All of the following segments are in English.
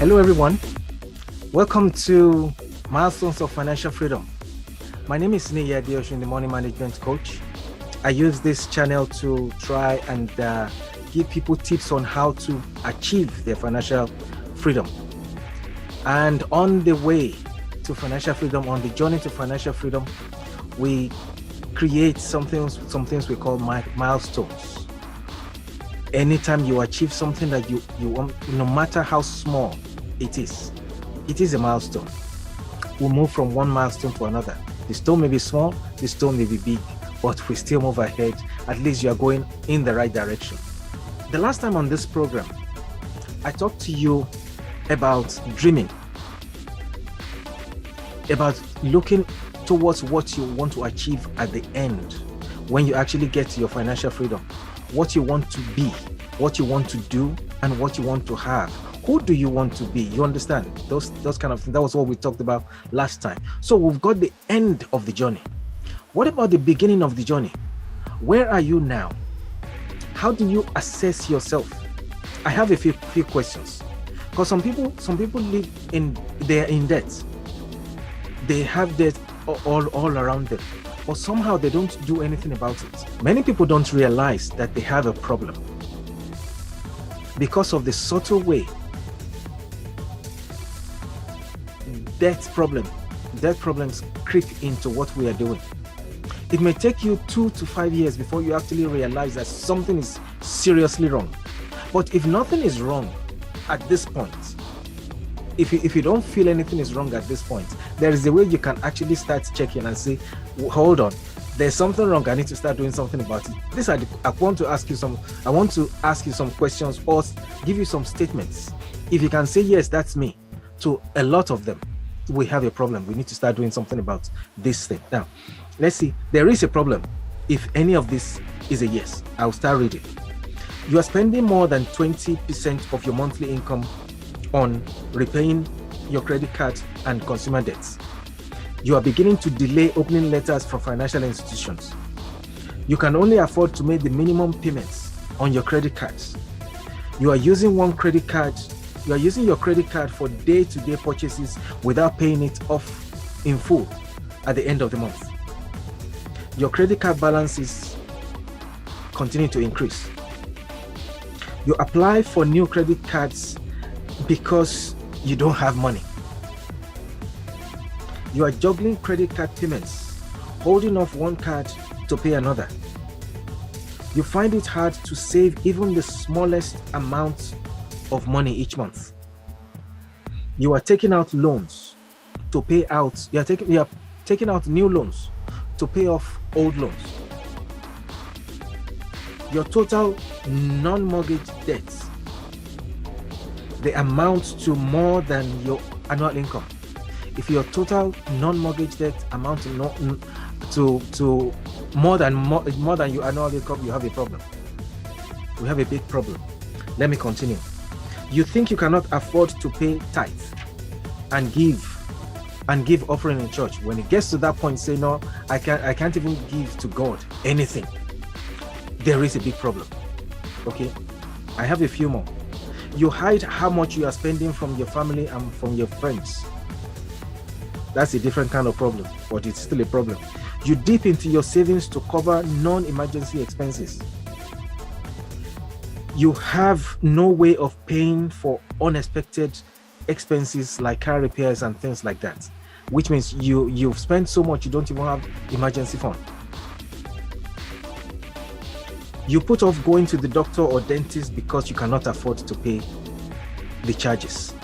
Hello, everyone. Welcome to Milestones of Financial Freedom. My name is Niyi Adeoshun, the Money Management Coach. I use this channel to try and give people tips on how to achieve their financial freedom. And on the way to financial freedom, on the journey to financial freedom, we create some things we call milestones. Anytime you achieve something that you want, no matter how small it is a milestone. We'll move from one milestone to another. The stone may be small, the stone may be big, but we still move ahead. At least you are going in the right direction. The last time on this program, I talked to you about dreaming, about looking towards what you want to achieve at the end when you actually get to your financial freedom, what you want to be, what you want to do, and what you want to have. Who do you want to be? You understand? Those kind of things. That was what we talked about last time. So we've got the end of the journey. What about the beginning of the journey? Where are you now? How do you assess yourself? I have a few questions. Because some people live they're in debt. They have debt all around them. But somehow they don't do anything about it. Many people don't realize that they have a problem because of the subtle way debt problems creep into what we are doing. It may take you 2 to 5 years before you actually realize that something is seriously wrong. But if nothing is wrong at this point, if you don't feel anything is wrong at this point, there is a way you can actually start checking and say, hold on, there's something wrong. I need to start doing something about it. I want to ask you some questions or give you some statements. If you can say, yes, that's me, to a lot of them, we have a problem. We need to start doing something about this thing. Now, let's see. There is a problem. If any of this is a yes, I'll start reading. You are spending more than 20% of your monthly income on repaying your credit card and consumer debts. You are beginning to delay opening letters from financial institutions. You can only afford to make the minimum payments on your credit cards. You are using your credit card for day-to-day purchases without paying it off in full at the end of the month. Your credit card balances continue to increase. You apply for new credit cards because you don't have money. You are juggling credit card payments, holding off one card to pay another. You find it hard to save even the smallest amount of money each month. You are taking out loans to pay out. You are taking out new loans to pay off old loans. Your total non-mortgage debts, they amount to more than your annual income. If your total non-mortgage debt amounts to more than your annual income, you have a problem. We have a big problem. Let me continue. You think you cannot afford to pay tithes and give offering in church. When it gets to that point, say, no, I can't even give to God anything. There is a big problem. Okay, I have a few more. You hide how much you are spending from your family and from your friends. That's a different kind of problem, but it's still a problem. You dip into your savings to cover non-emergency expenses. You have no way of paying for unexpected expenses like car repairs and things like that, which means you've spent so much you don't even have emergency fund. You put off going to the doctor or dentist because you cannot afford to pay the charges.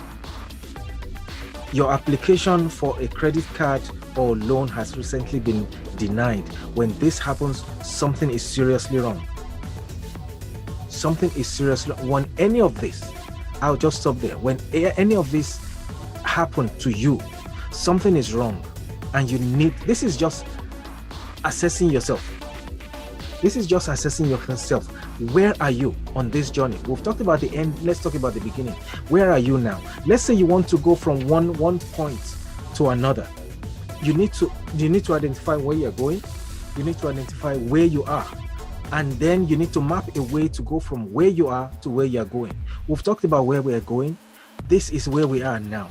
Your application for a credit card or loan has recently been denied. When this happens, something is seriously wrong. Something is seriously wrong. When any of this, I'll just stop there. When any of this happened to you, something is wrong, and this is just assessing yourself. This is just assessing yourself. Where are you on this journey? We've talked about the end. Let's talk about the beginning. Where are you now? Let's say you want to go from one point to another. You need to identify where you're going. You need to identify where you are. And then you need to map a way to go from where you are to where you're going. We've talked about where we are going. This is where we are now.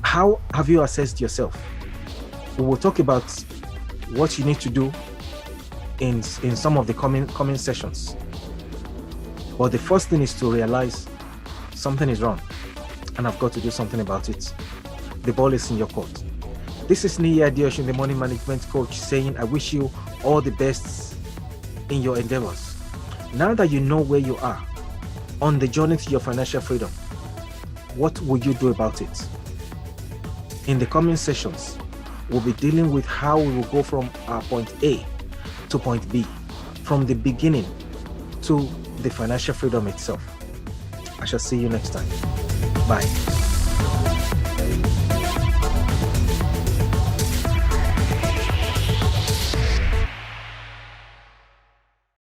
How have you assessed yourself? We will talk about what you need to do in some of the coming sessions. But the first thing is to realize something is wrong and I've got to do something about it. The ball is in your court. This is Niyi Adeoshun, the money management coach, saying I wish you all the best in your endeavors. Now that you know where you are on the journey to your financial freedom, what will you do about it? In the coming sessions, we'll be dealing with how we will go from our point A to point B, from the beginning to the financial freedom itself. I shall see you next time. Bye.